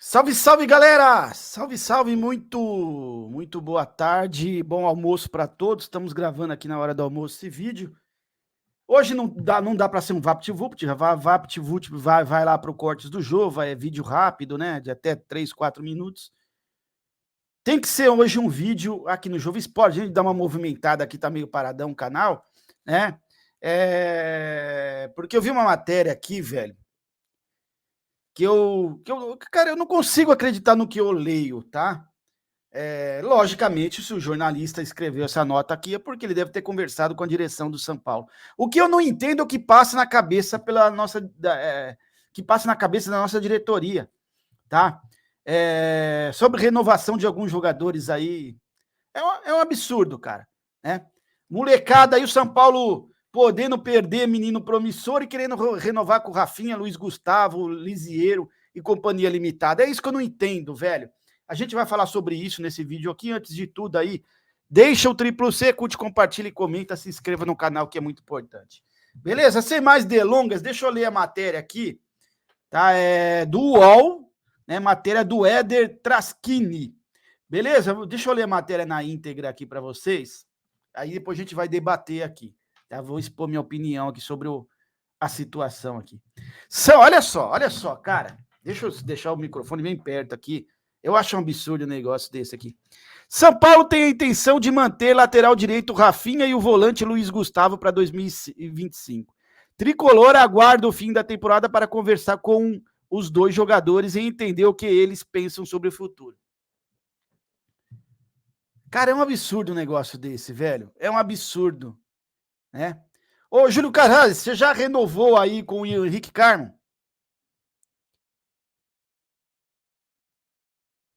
Salve, salve, galera! Salve, salve, muito boa tarde, bom almoço para todos. Estamos gravando aqui na hora do almoço esse vídeo. Hoje não dá para ser um VaptVupt, VaptVupt vai lá para o cortes do jogo, é vídeo rápido, né, de até 3, 4 minutos. Tem que ser hoje um vídeo aqui no Jogo Esporte, a gente dá uma movimentada aqui, tá meio paradão o canal, né? Porque eu vi uma matéria aqui, velho, cara, eu não consigo acreditar no que eu leio, tá? Logicamente, se o jornalista escreveu essa nota aqui é porque ele deve ter conversado com a direção do São Paulo. O que eu não entendo é o que passa na cabeça que passa na cabeça da nossa diretoria, tá? Sobre renovação de alguns jogadores aí, é um absurdo, cara, né? Molecada aí, o São Paulo podendo perder menino promissor e querendo renovar com o Rafinha, Luiz Gustavo, Lisieiro e companhia limitada. É isso que eu não entendo, velho. A gente vai falar sobre isso nesse vídeo aqui. Antes de tudo aí, deixa o triplo C, curte, compartilha e comenta, se inscreva no canal que é muito importante. Beleza? Sem mais delongas, deixa eu ler a matéria aqui, tá? Do UOL, né? Matéria do Éder Traschini. Beleza? Deixa eu ler a matéria na íntegra aqui para vocês. Aí depois a gente vai debater aqui. Tá? Vou expor minha opinião aqui sobre a situação aqui. Olha só, cara. Deixa eu deixar o microfone bem perto aqui. Eu acho um absurdo um negócio desse aqui. São Paulo tem a intenção de manter lateral direito Rafinha e o volante Luiz Gustavo para 2025. Tricolor aguarda o fim da temporada para conversar com os dois jogadores e entender o que eles pensam sobre o futuro. Cara, é um absurdo um negócio desse, velho. É um absurdo, né? Ô, Júlio Carrasco, você já renovou aí com o Henrique Carmo?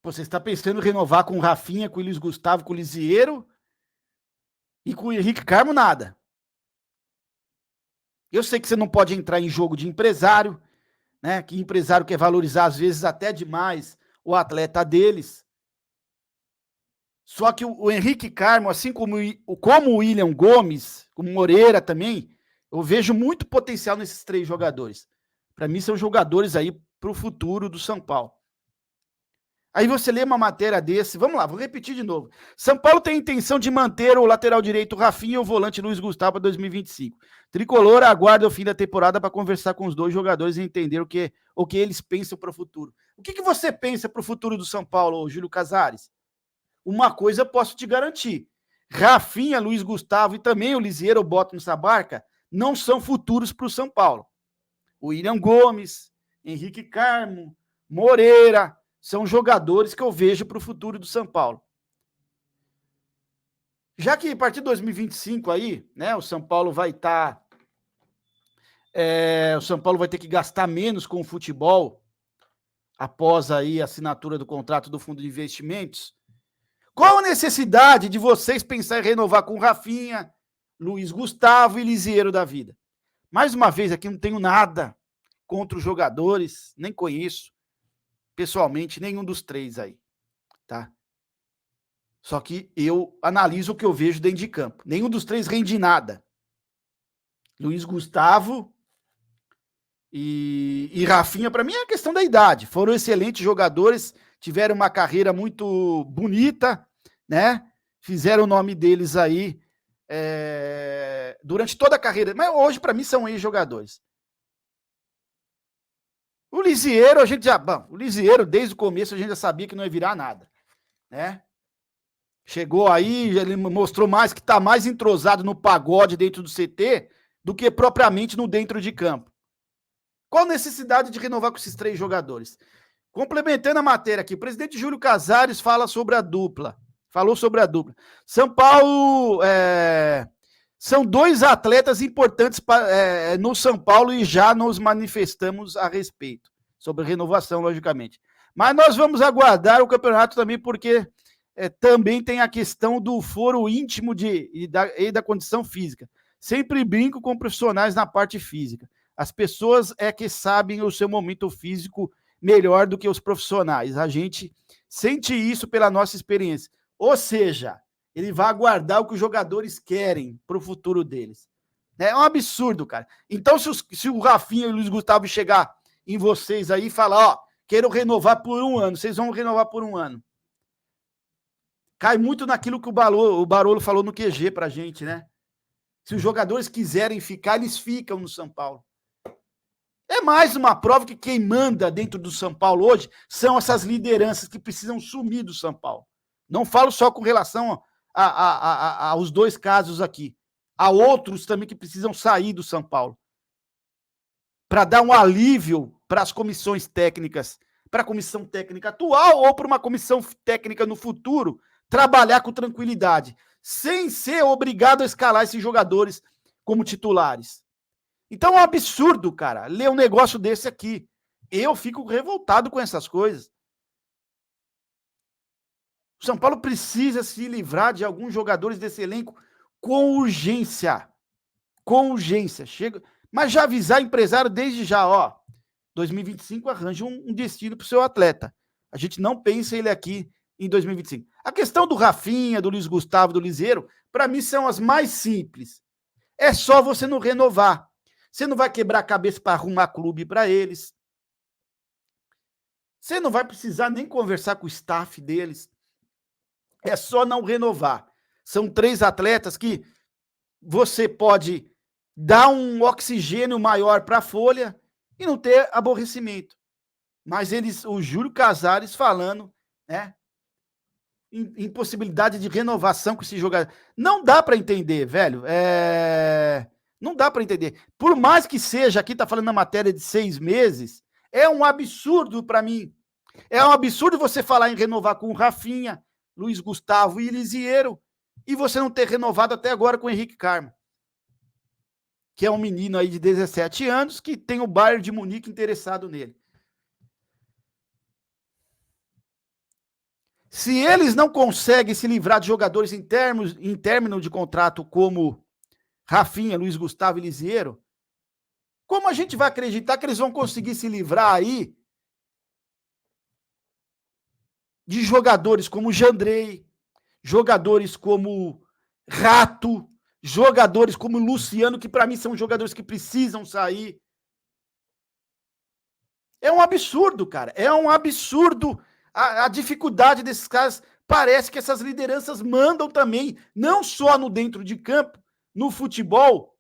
Você está pensando em renovar com o Rafinha, com o Luiz Gustavo, com o Lisieiro e com o Henrique Carmo, nada. Eu sei que você não pode entrar em jogo de empresário, né? Que empresário quer valorizar, às vezes, até demais o atleta deles. Só que o Henrique Carmo, assim como o William Gomes, como Moreira também, eu vejo muito potencial nesses três jogadores. Para mim, são jogadores aí para o futuro do São Paulo. Aí você lê uma matéria desse, vamos lá, vou repetir de novo. São Paulo tem a intenção de manter o lateral direito Rafinha e o volante Luiz Gustavo para 2025. Tricolor aguarda o fim da temporada para conversar com os dois jogadores e entender o que eles pensam para o futuro. O que você pensa para o futuro do São Paulo, Júlio Casares? Uma coisa eu posso te garantir. Rafinha, Luiz Gustavo e também o Lisieiro, eu boto nessa barca, não são futuros para o São Paulo. O William Gomes, Henrique Carmo, Moreira, são jogadores que eu vejo para o futuro do São Paulo. Já que a partir de 2025 aí, né, o São Paulo vai estar... o São Paulo vai ter que gastar menos com o futebol após aí a assinatura do contrato do Fundo de Investimentos. Qual a necessidade de vocês pensar em renovar com Rafinha, Luiz Gustavo e Lisieiro da vida? Mais uma vez, aqui não tenho nada contra os jogadores, nem conheço pessoalmente nenhum dos três aí, tá? Só que eu analiso o que eu vejo dentro de campo. Nenhum dos três rende nada. Luiz Gustavo e Rafinha, para mim, é a questão da idade. Foram excelentes jogadores, tiveram uma carreira muito bonita, né? Fizeram o nome deles aí durante toda a carreira. Mas hoje, para mim, são ex-jogadores. O Lisieiro, o Lisieiro, desde o começo, a gente já sabia que não ia virar nada, né? Chegou aí, ele mostrou mais que está mais entrosado no pagode dentro do CT do que propriamente no dentro de campo. Qual a necessidade de renovar com esses três jogadores? Complementando a matéria aqui, o presidente Júlio Casares falou sobre a dupla. São Paulo, são dois atletas importantes no São Paulo e já nos manifestamos a respeito, sobre renovação, logicamente. Mas nós vamos aguardar o campeonato também, porque também tem a questão do foro íntimo e da condição física. Sempre brinco com profissionais na parte física. As pessoas que sabem o seu momento físico melhor do que os profissionais. A gente sente isso pela nossa experiência. Ou seja, ele vai aguardar o que os jogadores querem para o futuro deles. É um absurdo, cara. Então, se o Rafinha e o Luiz Gustavo chegar em vocês aí e falar, queiram renovar por 1 ano. Vocês vão renovar por 1 ano. Cai muito naquilo que o Barolo falou no QG pra gente, né? Se os jogadores quiserem ficar, eles ficam no São Paulo. É mais uma prova que quem manda dentro do São Paulo hoje são essas lideranças que precisam sumir do São Paulo. Não falo só com relação aos 2 casos aqui. Há outros também que precisam sair do São Paulo. Para dar um alívio para as comissões técnicas, para a comissão técnica atual ou para uma comissão técnica no futuro, trabalhar com tranquilidade, sem ser obrigado a escalar esses jogadores como titulares. Então é um absurdo, cara, ler um negócio desse aqui. Eu fico revoltado com essas coisas. O São Paulo precisa se livrar de alguns jogadores desse elenco com urgência. Com urgência. Chega, mas já avisar empresário desde já, ó. 2025 arranja um destino para o seu atleta. A gente não pensa ele aqui em 2025. A questão do Rafinha, do Luiz Gustavo, do Liseiro, para mim são as mais simples. É só você não renovar. Você não vai quebrar a cabeça para arrumar clube para eles. Você não vai precisar nem conversar com o staff deles. É só não renovar. São 3 atletas que você pode dar um oxigênio maior para a folha e não ter aborrecimento. Mas o Júlio Casares falando, né, impossibilidade de renovação com esse jogador. Não dá para entender, velho. Não dá para entender. Por mais que seja, aqui tá falando na matéria de 6 meses, é um absurdo para mim. É um absurdo você falar em renovar com o Rafinha, Luiz Gustavo e Liseiro, e você não ter renovado até agora com o Henrique Carmo, que é um menino aí de 17 anos que tem o Bayern de Munique interessado nele. Se eles não conseguem se livrar de jogadores em término de contrato como Rafinha, Luiz Gustavo e Liseiro, como a gente vai acreditar que eles vão conseguir se livrar aí de jogadores como Jandrei, jogadores como Rato, jogadores como Luciano, que para mim são jogadores que precisam sair? É um absurdo, cara. É um absurdo a dificuldade desses caras. Parece que essas lideranças mandam também, não só no dentro de campo, no futebol,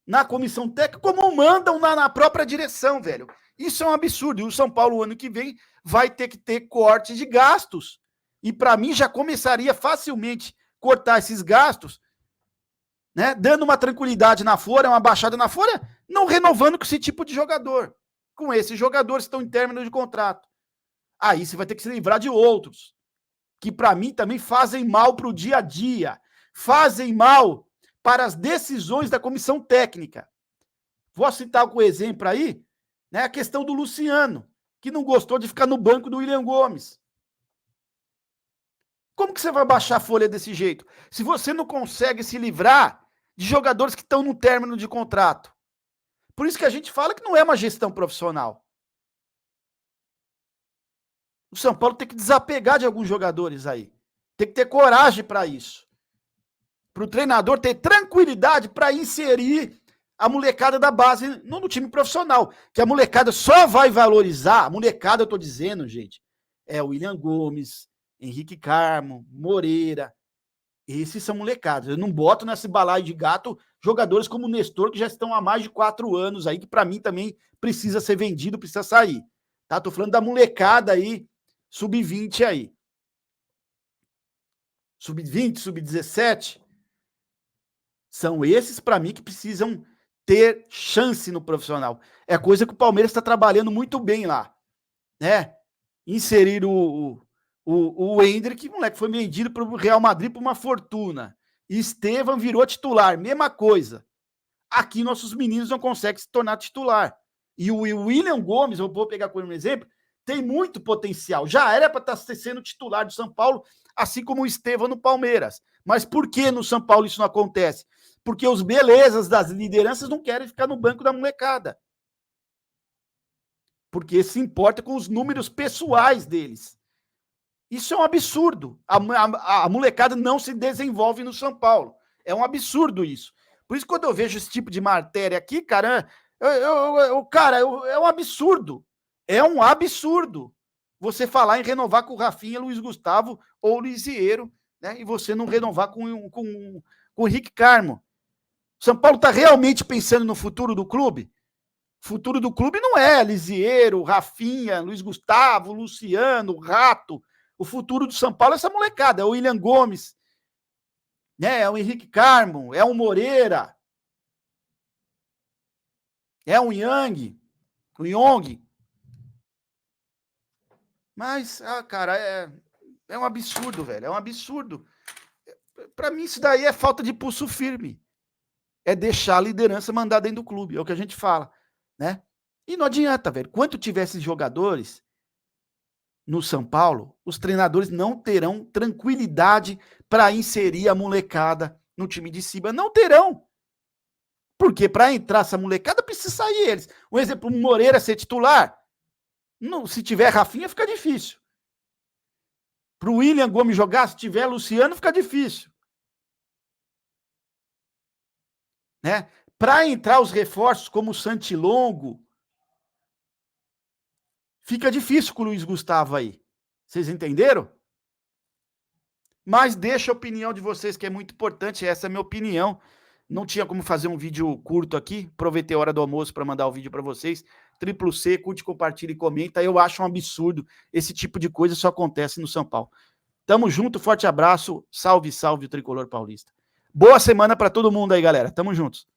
na comissão técnica, como mandam na própria direção, velho. Isso é um absurdo. E o São Paulo, ano que vem, vai ter que ter corte de gastos. E para mim já começaria facilmente cortar esses gastos, né? Dando uma tranquilidade na folha, uma baixada na folha, não renovando com esse tipo de jogador. Com esses jogadores que estão em término de contrato. Aí você vai ter que se livrar de outros, que para mim também fazem mal para o dia a dia, fazem mal para as decisões da comissão técnica. Vou citar algum exemplo aí, né? A questão do Luciano, que não gostou de ficar no banco do William Gomes. Como que você vai baixar a folha desse jeito? Se você não consegue se livrar de jogadores que estão no término de contrato. Por isso que a gente fala que não é uma gestão profissional. O São Paulo tem que desapegar de alguns jogadores aí. Tem que ter coragem para isso. Para o treinador ter tranquilidade para inserir a molecada da base no time profissional. Que a molecada só vai valorizar, a molecada eu tô dizendo, gente, é o William Gomes, Henrique Carmo, Moreira. Esses são molecados. Eu não boto nesse balaio de gato jogadores como o Nestor, que já estão há mais de 4 anos aí, que para mim também precisa ser vendido, precisa sair. Tá? Tô falando da molecada aí, sub-20 aí. Sub-20, sub-17. São esses, para mim, que precisam ter chance no profissional. É coisa que o Palmeiras está trabalhando muito bem lá. Né? Inserir o Hendrick, moleque, foi vendido para o Real Madrid por uma fortuna. Estevam virou titular, mesma coisa. Aqui nossos meninos não conseguem se tornar titular. E o William Gomes, eu vou pegar como exemplo, tem muito potencial. Já era para estar sendo titular do São Paulo, assim como o Estevam no Palmeiras. Mas por que no São Paulo isso não acontece? Porque os belezas das lideranças não querem ficar no banco da molecada. Porque se importa com os números pessoais deles. Isso é um absurdo. A molecada não se desenvolve no São Paulo. É um absurdo isso. Por isso, quando eu vejo esse tipo de matéria aqui, cara, é um absurdo. É um absurdo você falar em renovar com o Rafinha, Luiz Gustavo ou Lisieiro, né? E você não renovar com o Henrique Carmo. São Paulo está realmente pensando no futuro do clube? O futuro do clube não é Lisieiro, Rafinha, Luiz Gustavo, Luciano, Rato. O futuro do São Paulo é essa molecada, é o William Gomes, né? É o Henrique Carmo, é o Moreira, é o Yang, o Yong. Mas, cara, é um absurdo, velho. É um absurdo. Para mim, isso daí é falta de pulso firme. É deixar a liderança mandar dentro do clube. É o que a gente fala, né? E não adianta, velho. Quanto tivesse jogadores no São Paulo, os treinadores não terão tranquilidade para inserir a molecada no time de cima. Não terão. Porque para entrar essa molecada precisa sair eles. Um exemplo, o Moreira ser titular. Não, se tiver Rafinha, fica difícil. Para o William Gomes jogar, se tiver Luciano, fica difícil. Né? Para entrar os reforços como o Santilongo, fica difícil com o Luiz Gustavo aí. Vocês entenderam? Mas deixa a opinião de vocês, que é muito importante. Essa é a minha opinião. Não tinha como fazer um vídeo curto aqui. Aproveitei a hora do almoço para mandar o vídeo para vocês. Triplo C, curte, compartilha e comenta. Eu acho um absurdo. Esse tipo de coisa só acontece no São Paulo. Tamo junto, forte abraço. Salve, salve o Tricolor Paulista. Boa semana para todo mundo aí, galera. Tamo juntos.